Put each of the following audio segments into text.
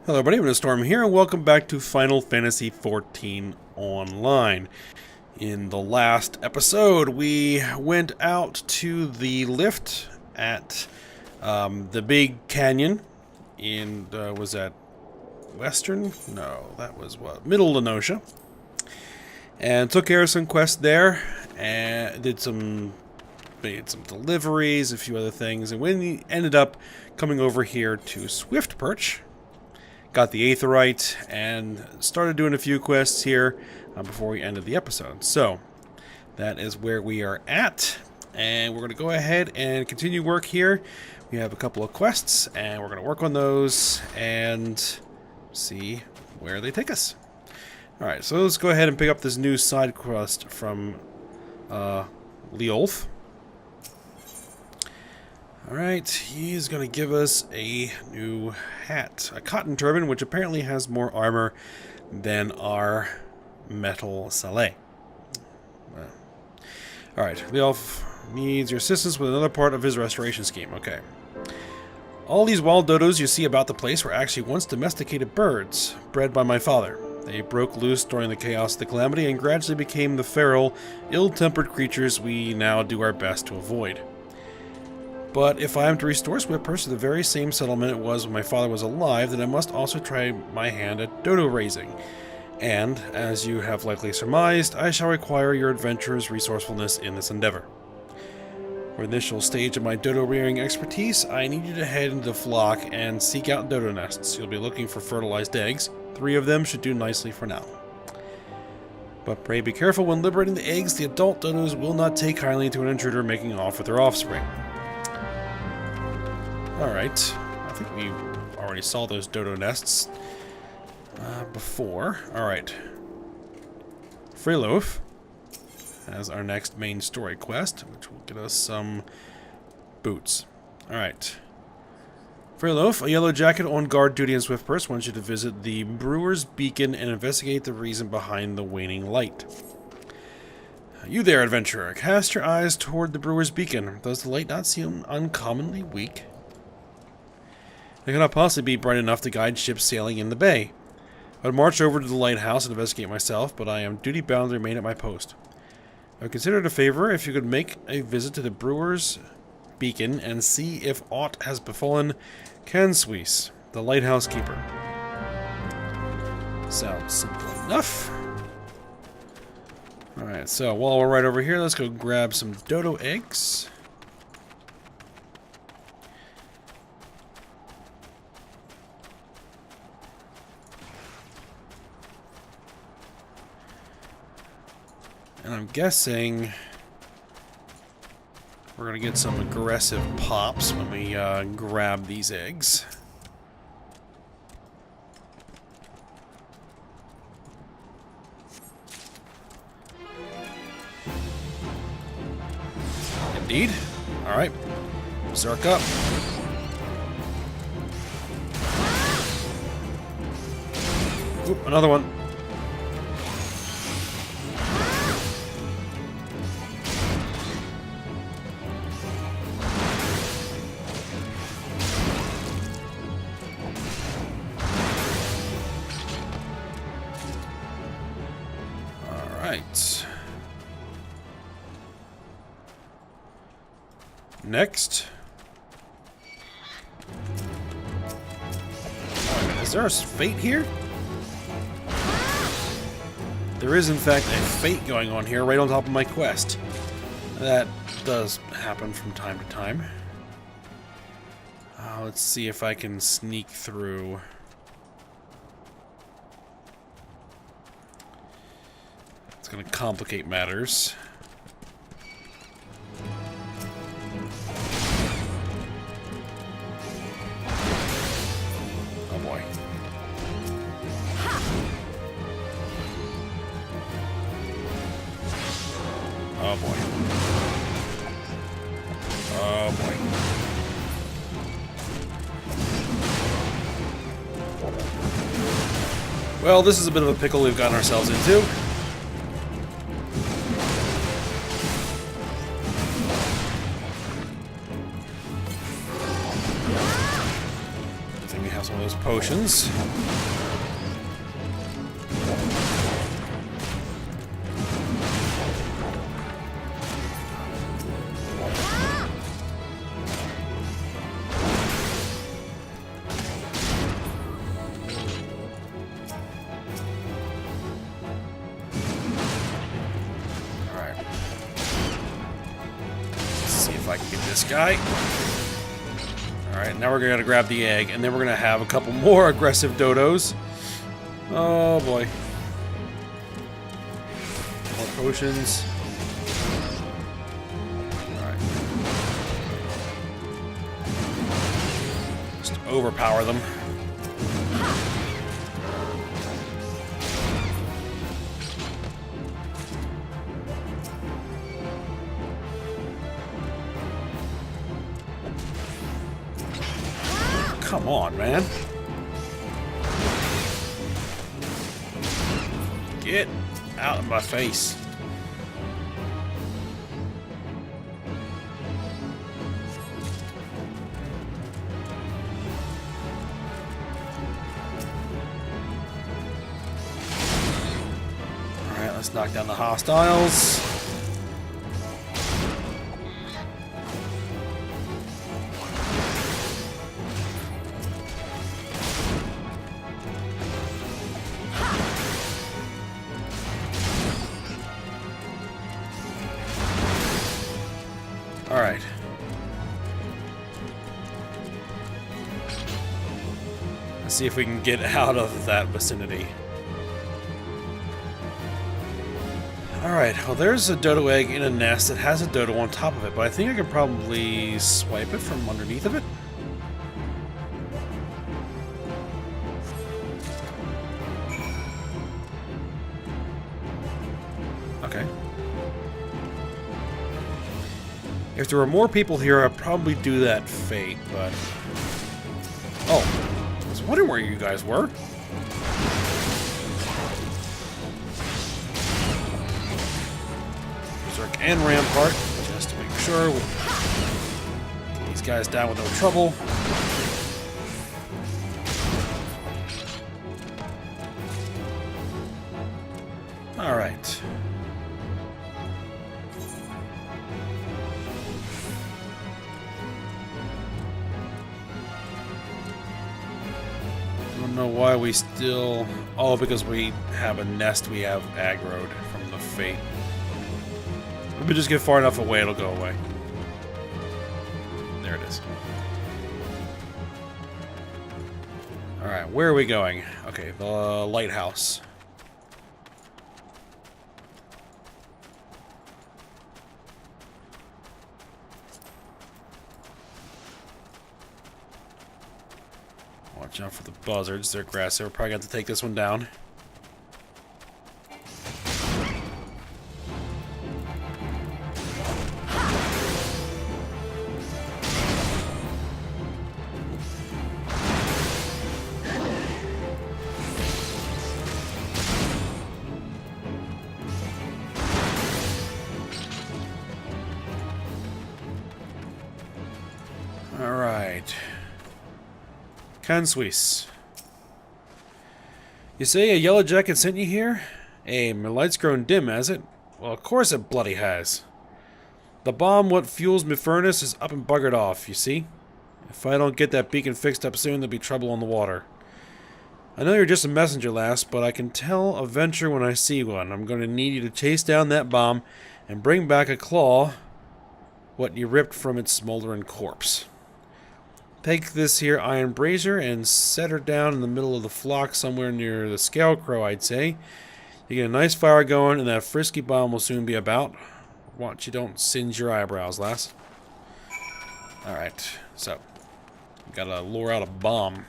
Hello everybody, I'm Storm here, and welcome back to Final Fantasy XIV Online. In the last episode, we went out to the lift at the big canyon in, was that Western? No, that was what? Middle Lenosha. And took care of some quests there, and made some deliveries, a few other things, and we ended up coming over here to Swiftperch. Got the Aetherite, and started doing a few quests here before we ended the episode. So, that is where we are at, and we're going to go ahead and continue work here. We have a couple of quests, and we're going to work on those, and see where they take us. Alright, so let's go ahead and pick up this new side quest from Leolth. Alright, he's going to give us a new hat. A cotton turban, which apparently has more armor than our metal sallet. Alright, Leolf needs your assistance with another part of his restoration scheme. Okay. All these wild dodos you see about the place were actually once domesticated birds, bred by my father. They broke loose during the chaos of the calamity and gradually became the feral, ill-tempered creatures we now do our best to avoid. But if I am to restore Swiftperch to the very same settlement it was when my father was alive, then I must also try my hand at dodo raising. And, as you have likely surmised, I shall require your adventurer's resourcefulness in this endeavor. For the initial stage of my dodo rearing expertise, I need you to head into the flock and seek out dodo nests. You'll be looking for fertilized eggs. 3 of them should do nicely for now. But pray be careful when liberating the eggs. The adult dodos will not take kindly to an intruder making off with their offspring. Alright, I think we already saw those dodo nests before. Alright. Freeloaf as our next main story quest, which will get us some boots. Alright. Freeloaf, a yellow jacket on guard duty in Swiftperch, wants you to visit the Brewers beacon and investigate the reason behind the waning light. You there, adventurer. Cast your eyes toward the Brewers beacon. Does the light not seem uncommonly weak? It cannot possibly be bright enough to guide ships sailing in the bay. I would march over to the lighthouse and investigate myself, but I am duty-bound to remain at my post. I would consider it a favor if you could make a visit to the Brewers beacon and see if aught has befallen Canswees, the lighthouse keeper. Sounds simple enough. Alright, so while we're right over here, let's go grab some dodo eggs. And I'm guessing we're going to get some aggressive pops when we grab these eggs. Indeed. Alright. Zerk up. Oop, another one. Next. Is there a fate here? There is, in fact, a fate going on here right on top of my quest. That does happen from time to time. Let's see if I can sneak through. It's going to complicate matters. Oh boy. Oh boy. Well, this is a bit of a pickle we've gotten ourselves into. have some of those potions. I can get this guy. Alright, now we're gonna grab the egg, and then we're gonna have a couple more aggressive dodos. Oh boy. More potions. Alright. Just overpower them. Come on, man. Get out of my face. Alright, let's knock down the hostiles. Alright. Let's see if we can get out of that vicinity. Alright, well there's a dodo egg in a nest that has a dodo on top of it, but I think I can probably swipe it from underneath of it. Okay. If there were more people here, I'd probably do that fate, but... Oh, I was wondering where you guys were. Berserk and Rampart, just to make sure we get these guys down with no trouble. Alright. I don't know why we still... Oh, because we have a nest we have aggroed from the fate. If we just get far enough away, it'll go away. There it is. Alright, where are we going? Okay, the lighthouse. Watch out for the buzzards. They're aggressive. We're probably going to have to take this one down. All right. Swiss. You say a yellow jacket sent you here? Hey, my light's grown dim, has it? Well, of course it bloody has. The bomb what fuels my furnace is up and buggered off, you see? If I don't get that beacon fixed up soon, there'll be trouble on the water. I know you're just a messenger, lass, but I can tell a venture when I see one. I'm going to need you to chase down that bomb and bring back a claw what you ripped from its smoldering corpse. Take this here iron brazier and set her down in the middle of the flock somewhere near the scarecrow, I'd say. You get a nice fire going and that frisky bomb will soon be about. Watch you don't singe your eyebrows, lass. Alright, so. Gotta lure out a bomb.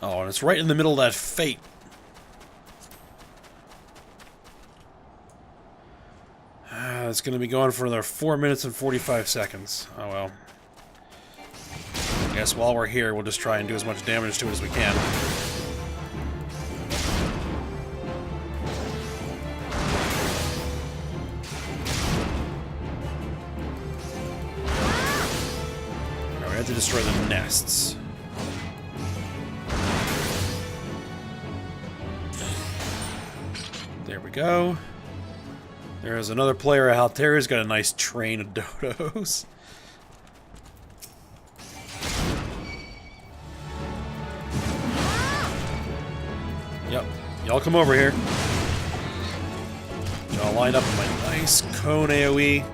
Oh, and it's right in the middle of that fate. It's going to be going for another 4 minutes and 45 seconds. Oh well. I guess while we're here, we'll just try and do as much damage to it as we can. Now we have to destroy the nests. There we go. There's another player out there who's got a nice train of dodos. Yep, y'all come over here. Y'all line up in my nice cone AoE.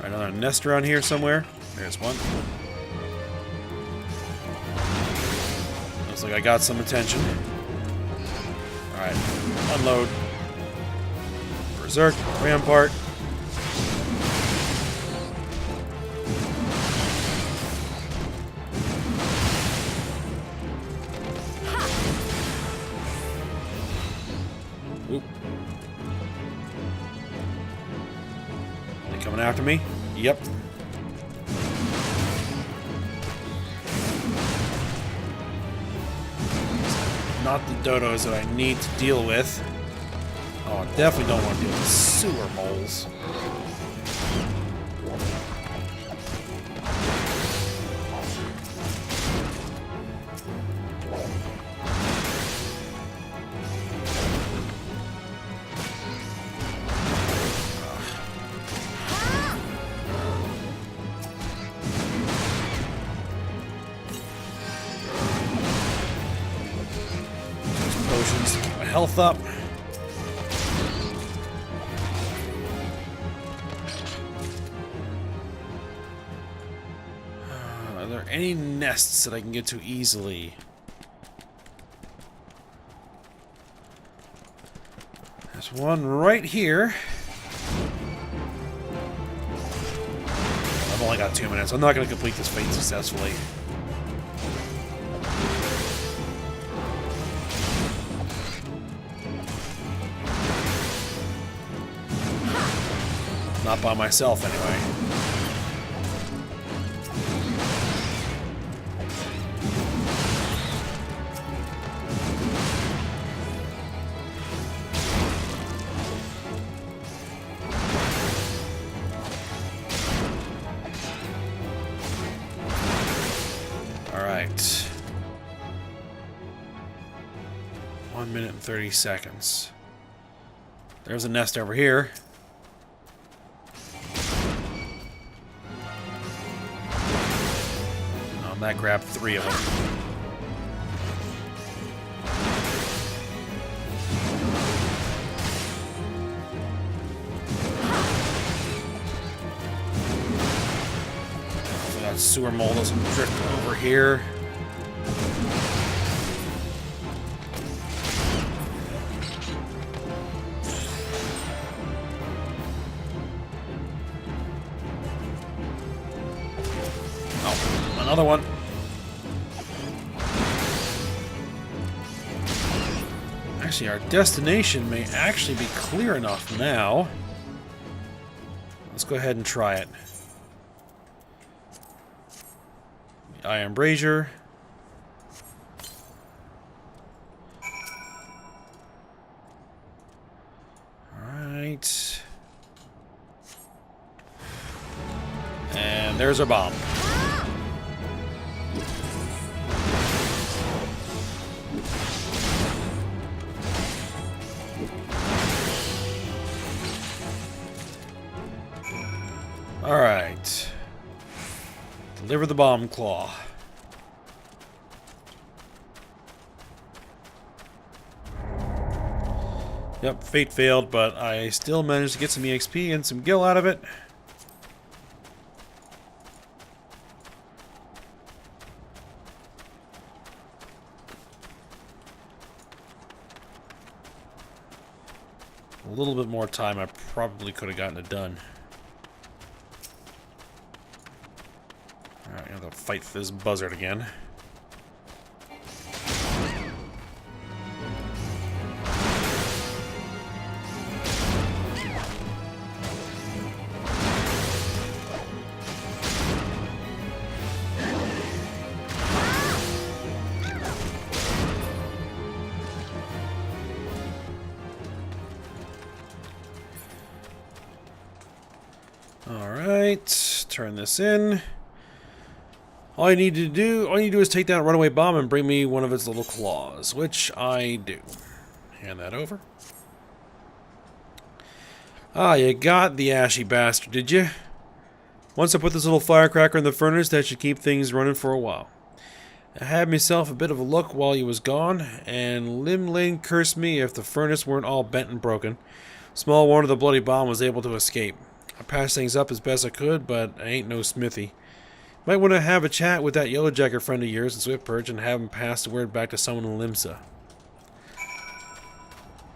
Another nest around here somewhere. There's one. Looks like I got some attention. Alright, unload. Berserk, Rampart. Oop. They coming after me? Yep. Not the dodos that I need to deal with. Oh, I definitely don't want to deal with sewer moles. Potions to keep my health up. Are there any nests that I can get to easily? There's one right here. I've only got 2 minutes. I'm not going to complete this fate successfully. Not by myself, anyway. All right. 1 minute and 30 seconds. There's a nest over here. That grabbed 3 of them. So that sewer mole doesn't drift over here. Oh, another one. Actually, our destination may actually be clear enough now. Let's go ahead and try it. The iron brazier. Alright. And there's our bomb. Alright. Deliver the bomb claw. Yep, fate failed, but I still managed to get some EXP and some gil out of it. a little bit more time, I probably could have gotten it done. Alright, I have to fight this buzzard again. Alright, turn this in. All you need to do is take down a runaway bomb and bring me one of its little claws, which I do. Hand that over. Ah, you got the ashy bastard, did you? Once I put this little firecracker in the furnace, that should keep things running for a while. I had myself a bit of a look while you was gone, and Limlin cursed me if the furnace weren't all bent and broken. Small wonder the bloody bomb was able to escape. I patched things up as best I could, but I ain't no smithy. Might want to have a chat with that yellowjacket friend of yours in Swiftperch and have him pass the word back to someone in Limsa.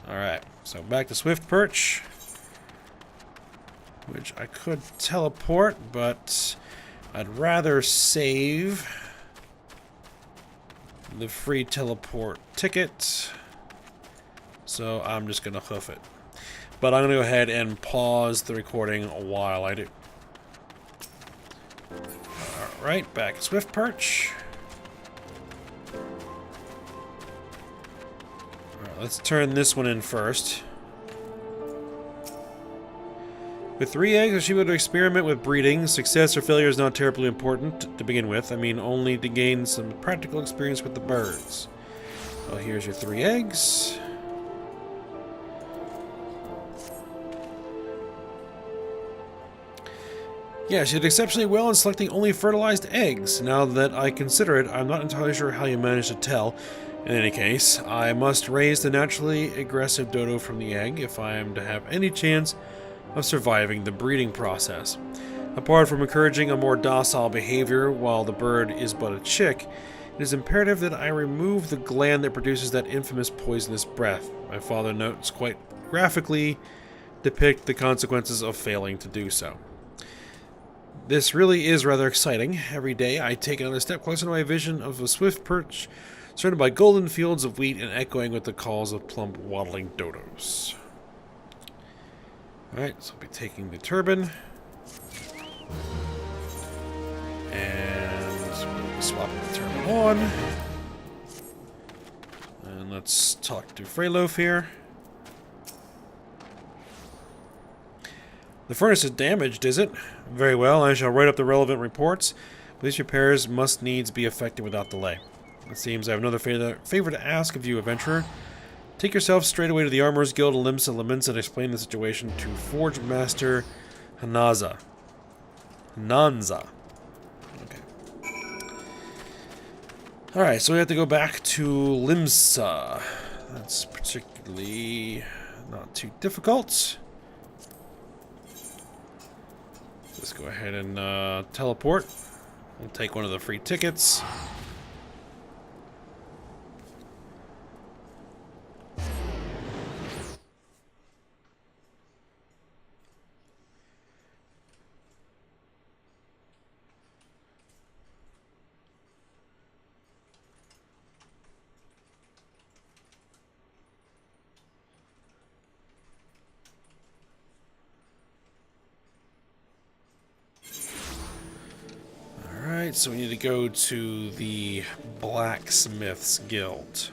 Alright, so back to Swiftperch. Which I could teleport, but I'd rather save the free teleport ticket. So I'm just going to hoof it. But I'm going to go ahead and pause the recording while I do. Alright, back at Swiftperch. Alright, let's turn this one in first. With 3 eggs, I should be able to experiment with breeding. Success or failure is not terribly important to begin with. I mean, only to gain some practical experience with the birds. Well, here's your 3 eggs. Yeah, she did exceptionally well in selecting only fertilized eggs. Now that I consider it, I'm not entirely sure how you managed to tell. In any case, I must raise the naturally aggressive dodo from the egg if I am to have any chance of surviving the breeding process. Apart from encouraging a more docile behavior while the bird is but a chick, it is imperative that I remove the gland that produces that infamous poisonous breath. My father notes quite graphically depict the consequences of failing to do so. This really is rather exciting. Every day I take another step closer to my vision of a Swiftperch surrounded by golden fields of wheat and echoing with the calls of plump waddling dodos. Alright, so I'll be taking the turbine. And swapping the turbine on. And let's talk to Freyloaf here. The furnace is damaged, is it? Very well, I shall write up the relevant reports. These repairs must needs be effected without delay. It seems I have another favor to ask of you, adventurer. Take yourself straight away to the Armorers Guild of Limsa and explain the situation to Forge Master Hananza. Okay. Alright, so we have to go back to Limsa. That's particularly not too difficult. Let's go ahead and teleport. We'll take one of the free tickets. Alright, so we need to go to the Blacksmiths Guild.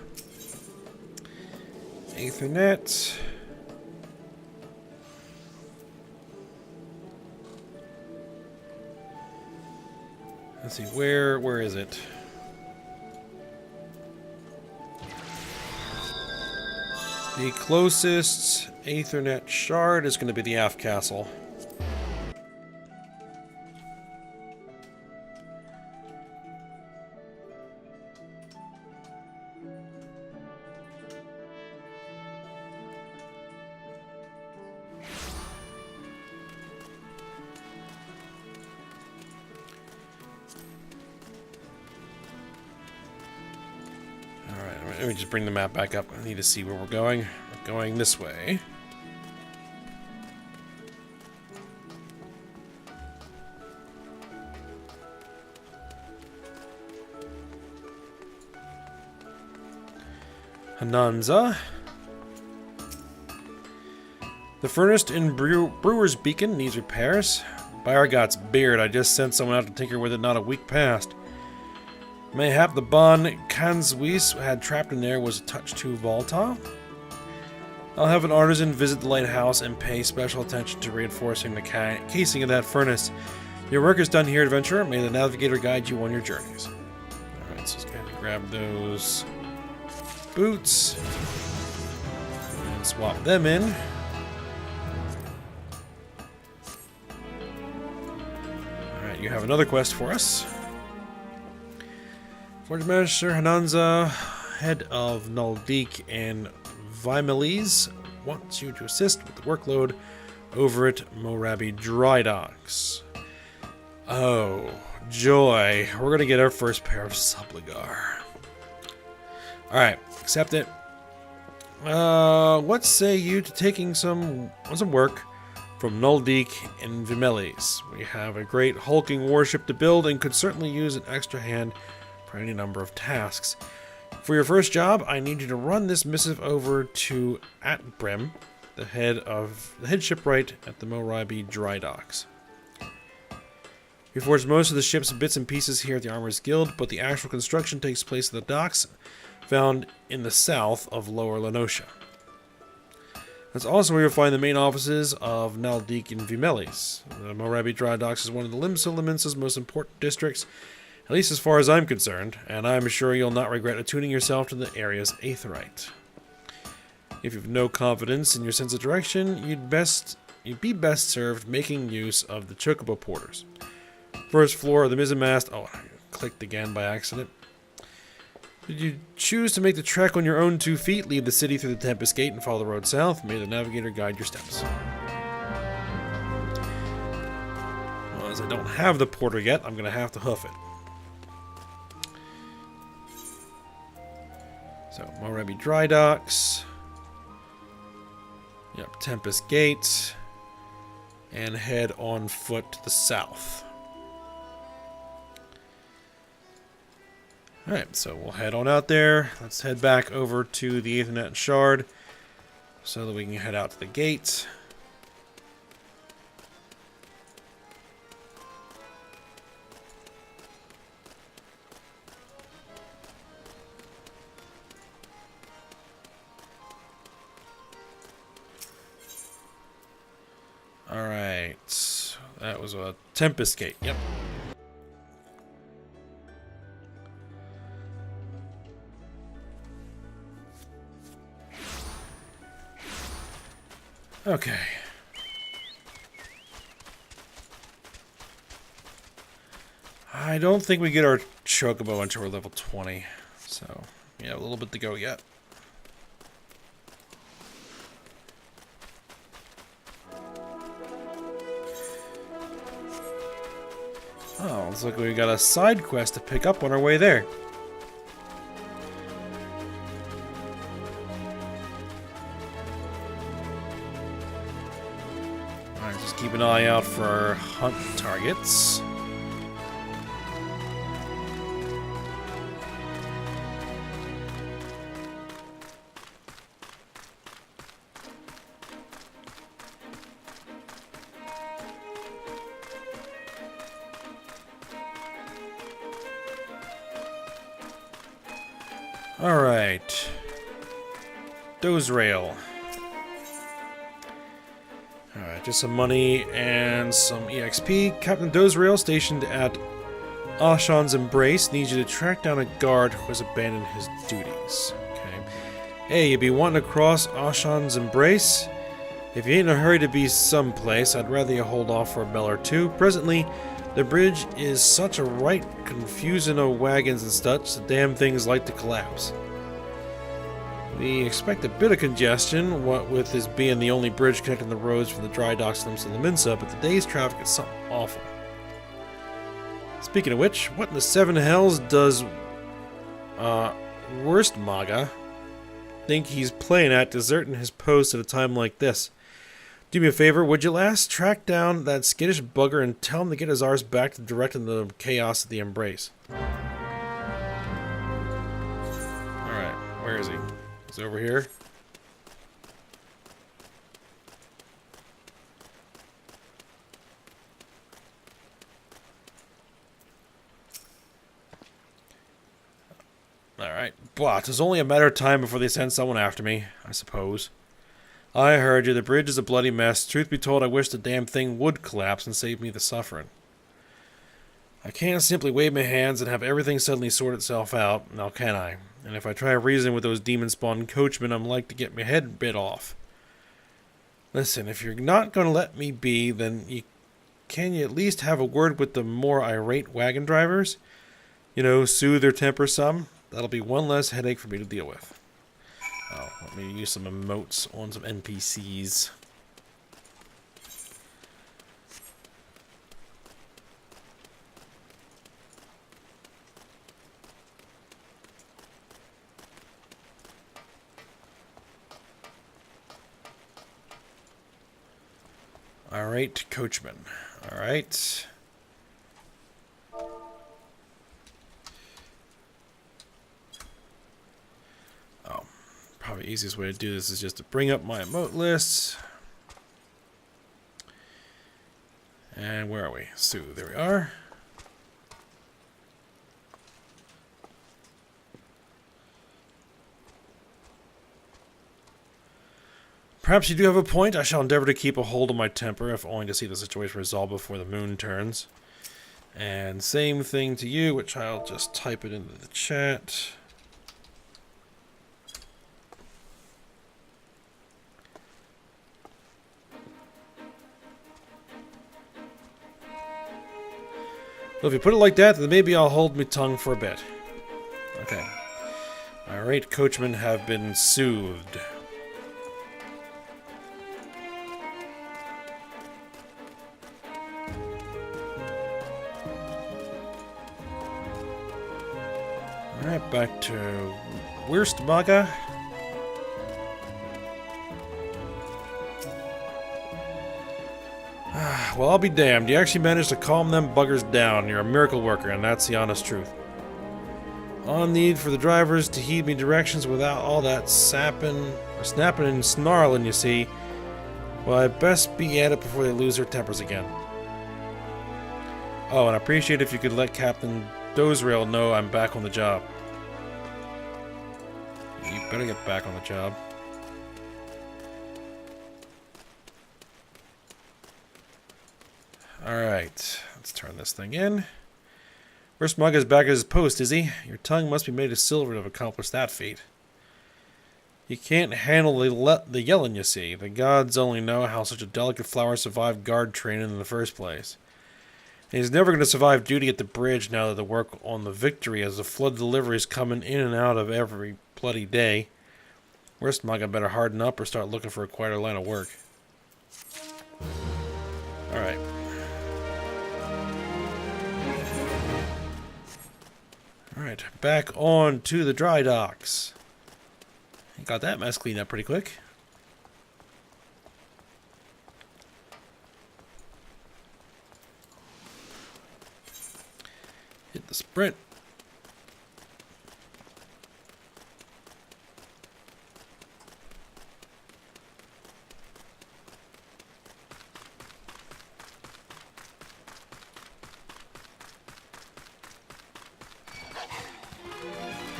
Ethernet. Let's see, where is it? The closest Ethernet shard is going to be the Aft Castle. Let me just bring the map back up. I need to see where we're going. We're going this way. Hananza. The furnace in Brewers Beacon needs repairs. By our God's beard, I just sent someone out to tinker with it not a week past. Mayhap the bond Kanzwis had trapped in there was a touch too volatile. I'll have an artisan visit the lighthouse and pay special attention to reinforcing the casing of that furnace. Your work is done here, adventurer. May the navigator guide you on your journeys. Alright, so let's go ahead and grab those boots and swap them in. You have another quest for us. Forge Master Hananza, head of Nuldik and Vimeles, wants you to assist with the workload over at Moaraby drydocks. Oh, joy. We're going to get our first pair of Subligar. Alright, accept it. What say you to taking some work from Nuldik and Vimeles? We have a great hulking warship to build and could certainly use an extra hand for any number of tasks. For your first job, I need you to run this missive over to Atbrim, the head shipwright at the Moaraby drydocks. We forged most of the ship's bits and pieces here at the Armorers Guild, but the actual construction takes place at the docks found in the south of Lower Lenosha. That's also where you'll find the main offices of Nuldik and Vimeles. The Moaraby drydocks is one of the Limsa most important districts, at least as far as I'm concerned, and I'm sure you'll not regret attuning yourself to the area's aetheryte. If you've no confidence in your sense of direction, you'd be best served making use of the chocobo porters. First floor of the mizzenmast. Oh, I clicked again by accident. Did you choose to make the trek on your own 2 feet, leave the city through the Tempest Gate and follow the road south? May the navigator guide your steps. Well, as I don't have the porter yet, I'm going to have to hoof it. So, Moaraby drydocks. Yep, Tempest Gate. And head on foot to the south. Alright, so we'll head on out there. Let's head back over to the Aethernet Shard so that we can head out to the gate. Alright, that was a Tempest Gate, yep. Okay. I don't think we get our chocobo until we're level 20. So, yeah, a little bit to go yet. Oh, looks like we got a side quest to pick up on our way there. Just keep an eye out for hunt targets. Alright. Dozrail. Alright, just some money and some EXP. Captain Dozrail, stationed at Ashan's Embrace, needs you to track down a guard who has abandoned his duties. Okay. Hey, you be wanting to cross Ashan's Embrace? If you ain't in a hurry to be someplace, I'd rather you hold off for a bell or two. Presently, the bridge is such a right confusion of wagons and such, the damn things like to collapse. We expect a bit of congestion, what with this being the only bridge connecting the roads from the dry docks to Limsa, but the day's traffic is something awful. Speaking of which, what in the seven hells does Worst Maga think he's playing at, deserting his post at a time like this? Do me a favor, would you lass? Track down that skittish bugger and tell him to get his arse back to directing the chaos of the Embrace. Alright, where is he? It's over here. Alright, but it's only a matter of time before they send someone after me, I suppose. I heard you. The bridge is a bloody mess. Truth be told, I wish the damn thing would collapse and save me the suffering. I can't simply wave my hands and have everything suddenly sort itself out, now can I? And if I try to reason with those demon-spawned coachmen, I'm like to get my head bit off. Listen, if you're not going to let me be, then can you at least have a word with the more irate wagon drivers? You know, soothe their temper some? That'll be one less headache for me to deal with. Oh, let me use some emotes on some NPCs. Alright, coachman. Alright. Oh, probably the easiest way to do this is just to bring up my emote lists. And where are we? So, there we are. Perhaps you do have a point. I shall endeavor to keep a hold of my temper, if only to see the situation resolved before the moon turns. And same thing to you, which I'll just type it into the chat. Well, if you put it like that, then maybe I'll hold my tongue for a bit. Okay. Alright, coachmen have been soothed. Alright, back to Wurstmaga. Well, I'll be damned. You actually managed to calm them buggers down. You're a miracle worker, and that's the honest truth. On need for the drivers to heed me directions without all that snapping and snarling, you see. Well, I'd best be at it before they lose their tempers again. Oh, and I appreciate if you could let Captain Dozrail know I'm back on the job. You better get back on the job. Alright, let's turn this thing in. Wurstmaga's back at his post, is he? Your tongue must be made of silver to have accomplished that feat. You can't handle the yelling, you see. The gods only know how such a delicate flower survived guard training in the first place. And he's never going to survive duty at the bridge now that the work on the Victory as the flood delivery is coming in and out of every bloody day. Wurstmaga better harden up or start looking for a quieter line of work. Alright. Alright, back on to the dry docks. Got that mess cleaned up pretty quick. Hit the sprint.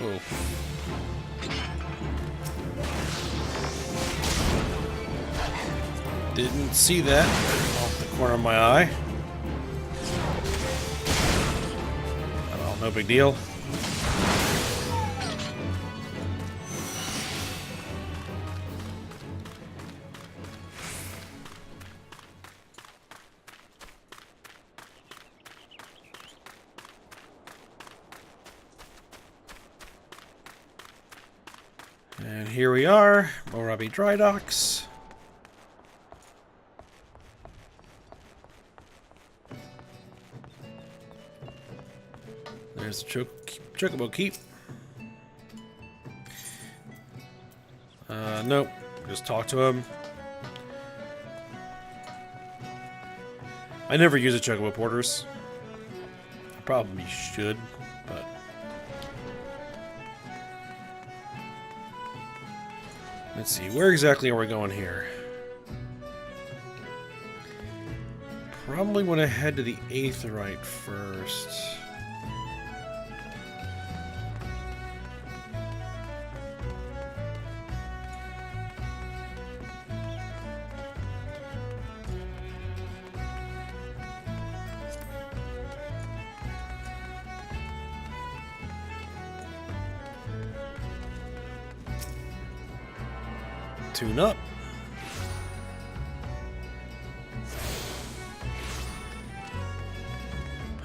Oh. Didn't see that off the corner of my eye. Oh, no big deal. And here we are, Moaraby dry docks. There's the chocobo keep. Nope. Just talk to him. I never use the chocobo porters. I probably should, but... Let's see, where exactly are we going here? Probably want to head to the Aetheryte first. Tune up.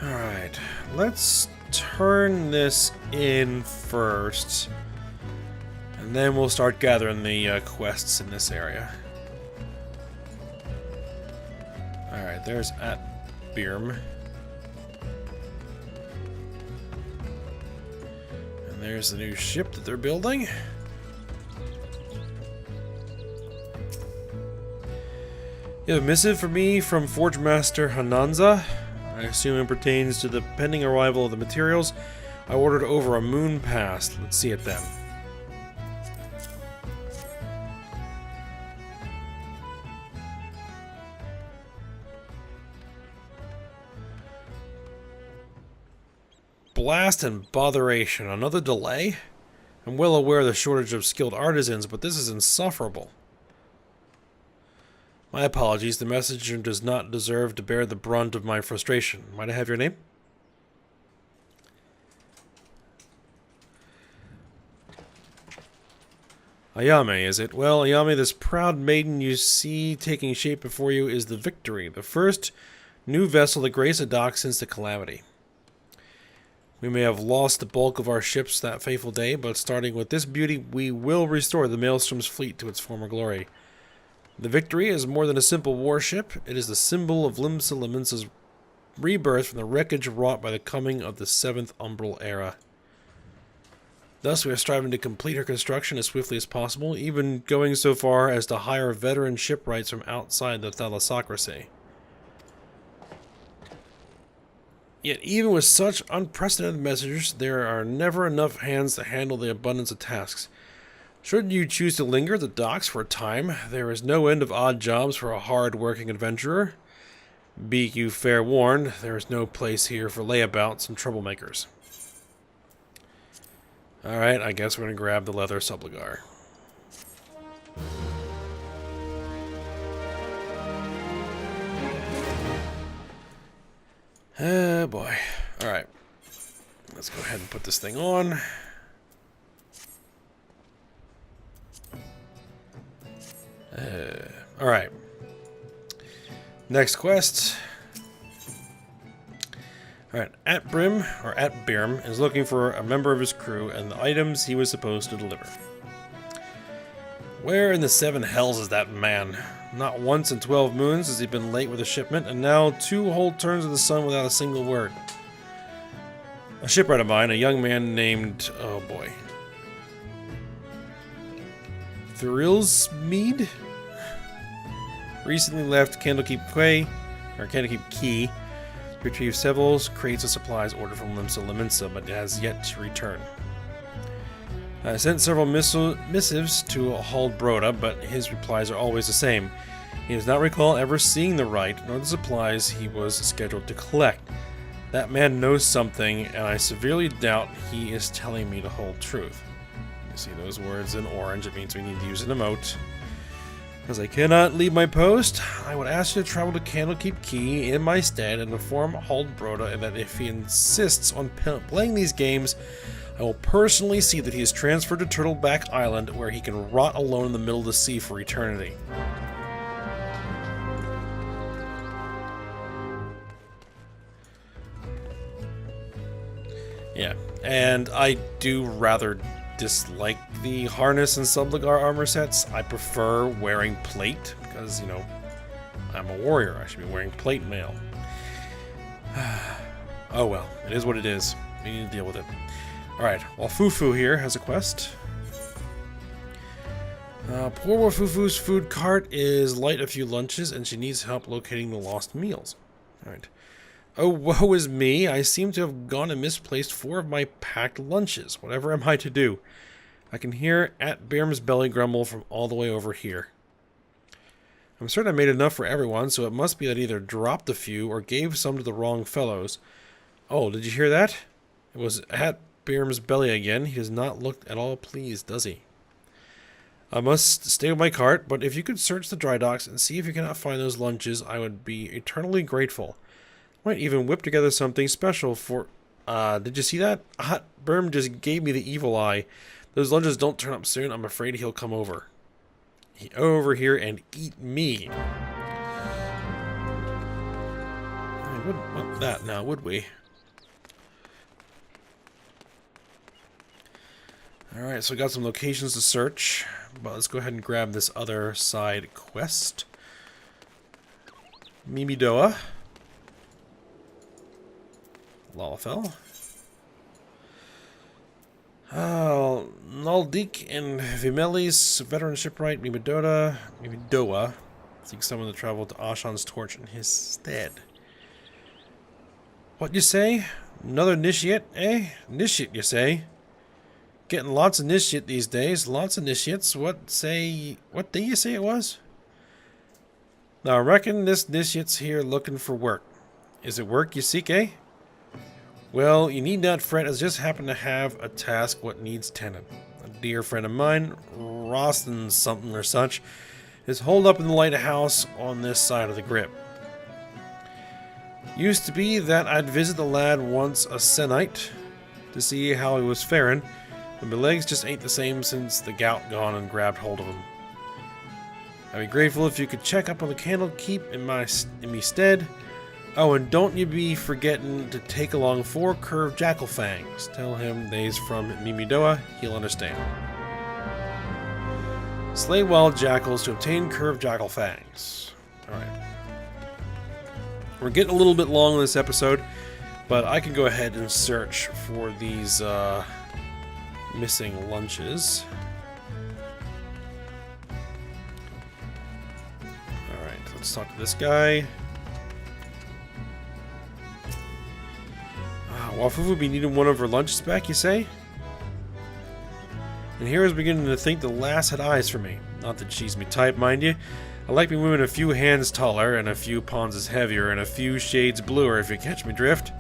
Alright, let's turn this in first, and then we'll start gathering the quests in this area. Alright, there's at Birm. And there's the new ship that they're building. You have a missive for me from Forge Master Hananza. I assume it pertains to the pending arrival of the materials. I ordered over a moon pass. Let's see it then. Blast and botheration. Another delay? I'm well aware of the shortage of skilled artisans, but this is insufferable. My apologies, the messenger does not deserve to bear the brunt of my frustration. Might I have your name? Ayame, is it? Well, Ayame, this proud maiden you see taking shape before you is the Victory, the first new vessel to grace a dock since the calamity. We may have lost the bulk of our ships that fateful day, but starting with this beauty, we will restore the Maelstrom's fleet to its former glory. The Victory is more than a simple warship. It is the symbol of Limsa Limensa's rebirth from the wreckage wrought by the coming of the 7th Umbral Era. Thus, we are striving to complete her construction as swiftly as possible, even going so far as to hire veteran shipwrights from outside the thalassocracy. Yet, even with such unprecedented messengers, there are never enough hands to handle the abundance of tasks. Should you choose to linger at the docks for a time, there is no end of odd jobs for a hard-working adventurer. Be you fair warned, there is no place here for layabouts and troublemakers. Alright, I guess we're going to grab the leather subligar. Oh boy. Alright. Let's go ahead and put this thing on. Alright. Next quest. Alright, at Birm is looking for a member of his crew and the items he was supposed to deliver. Where in the 7 hells is that man? Not once in 12 moons has he been late with a shipment, and now 2 whole turns of the sun without a single word. A shipwright of mine, a young man named... oh boy. Thurilsmead? Recently left Candlekeep Key, to retrieve several crates of supplies ordered from Limsa Limensa, but has yet to return. I sent several missives to Hull Broda, but his replies are always the same. He does not recall ever seeing the right, nor the supplies he was scheduled to collect. That man knows something, and I severely doubt he is telling me the whole truth. You see those words in orange, it means we need to use an emote. As I cannot leave my post, I would ask you to travel to Candlekeep Key in my stead and inform Hull Broda that if he insists on playing these games, I will personally see that he is transferred to Turtleback Island, where he can rot alone in the middle of the sea for eternity. Yeah, and I do rather dislike the harness and subligar armor sets. I prefer wearing plate, because, you know, I'm a warrior. I should be wearing plate mail. Oh well, it is what it is. We need to deal with it. Alright, Wafufu here has a quest. Poor Wafufu's food cart is light a few lunches, and she needs help locating the lost meals. Alright. Oh, woe is me. I seem to have gone and misplaced 4 of my packed lunches. Whatever am I to do? I can hear at Birm's belly grumble from all the way over here. I'm certain I made enough for everyone, so it must be that I either dropped a few or gave some to the wrong fellows. Oh, did you hear that? It was at Birm's belly again. He does not look at all pleased, does he? I must stay with my cart, but if you could search the dry docks and see if you cannot find those lunches, I would be eternally grateful. I might even whip together something special for... did you see that? Birm just gave me the evil eye. Those lunches don't turn up soon. I'm afraid he'll come over here and eat me. We wouldn't want that now, would we? Alright, so we got some locations to search, but let's go ahead and grab this other side quest. Mimidoa. Lalafell. Naldik and Vimeli's veteran shipwright Mimidoa seeks someone to travel to Ashan's torch in his stead. What you say? Another initiate, eh? Initiate, you say? Getting lots of initiate these days. Lots of initiates. What day you say it was? Now I reckon this initiate's here looking for work. Is it work you seek, eh? Well, you need not fret, as I just happen to have a task what needs tending. A dear friend of mine, Rostin something or such, is holed up in the lighthouse on this side of the grip. Used to be that I'd visit the lad once a sennight to see how he was faring, but my legs just ain't the same since the gout gone and grabbed hold of him. I'd be grateful if you could check up on the candle keep in me stead. Oh, and don't you be forgetting to take along 4 curved jackal fangs. Tell him they's from Mimidoa, he'll understand. Slay wild jackals to obtain curved jackal fangs. Alright. We're getting a little bit long in this episode, but I can go ahead and search for these missing lunches. Alright, let's talk to this guy. Wafufu would be needing one of her lunches back, you say? And here I was beginning to think the lass had eyes for me. Not that she's me type, mind you. I like me women a few hands taller, and a few pounds heavier, and a few shades bluer, if you catch me drift.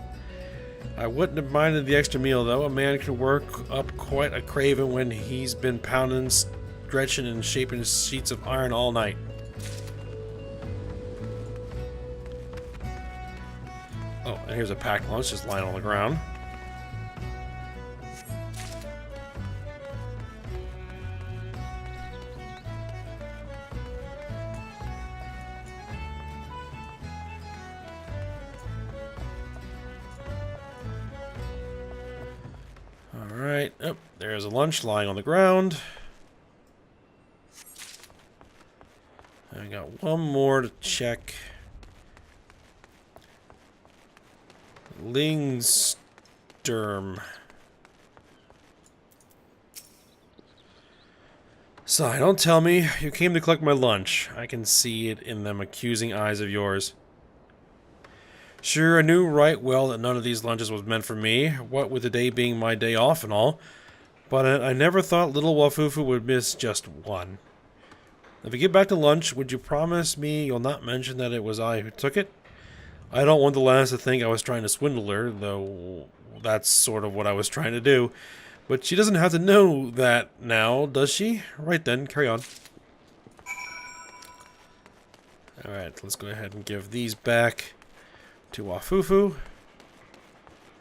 I wouldn't have minded the extra meal, though. A man can work up quite a craving when he's been pounding, stretching, and shaping sheets of iron all night. Oh, and here's a packed lunch just lying on the ground. Alright, oh, there's a lunch lying on the ground. I got one more to check. Lingsturm. Sigh, don't tell me you came to collect my lunch. I can see it in them accusing eyes of yours. Sure, I knew right well that none of these lunches was meant for me, what with the day being my day off and all, but I never thought little Wafufu would miss just one. If we get back to lunch, would you promise me you'll not mention that it was I who took it? I don't want the lass to think I was trying to swindle her, though that's sort of what I was trying to do. But she doesn't have to know that now, does she? Right then, carry on. Alright, let's go ahead and give these back to Wafufu.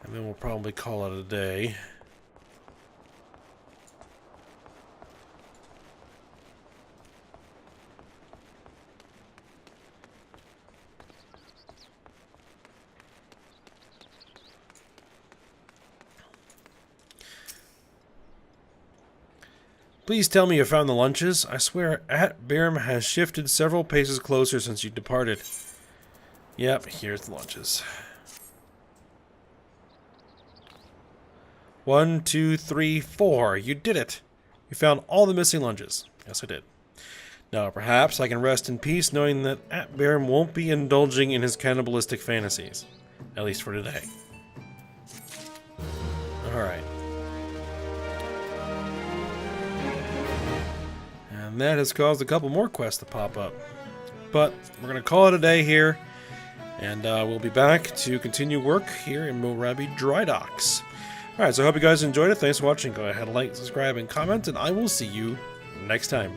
And then we'll probably call it a day. Please tell me you found the lunches. I swear, Birm has shifted several paces closer since you departed. Yep, here's the lunches. 1, 2, 3, 4. You did it. You found all the missing lunches. Yes, I did. Now, perhaps I can rest in peace knowing that Birm won't be indulging in his cannibalistic fantasies. At least for today. Alright. And that has caused a couple more quests to pop up. But we're going to call it a day here. And we'll be back to continue work here in Moaraby Drydocks. Alright, so I hope you guys enjoyed it. Thanks for watching. Go ahead, like, subscribe, and comment. And I will see you next time.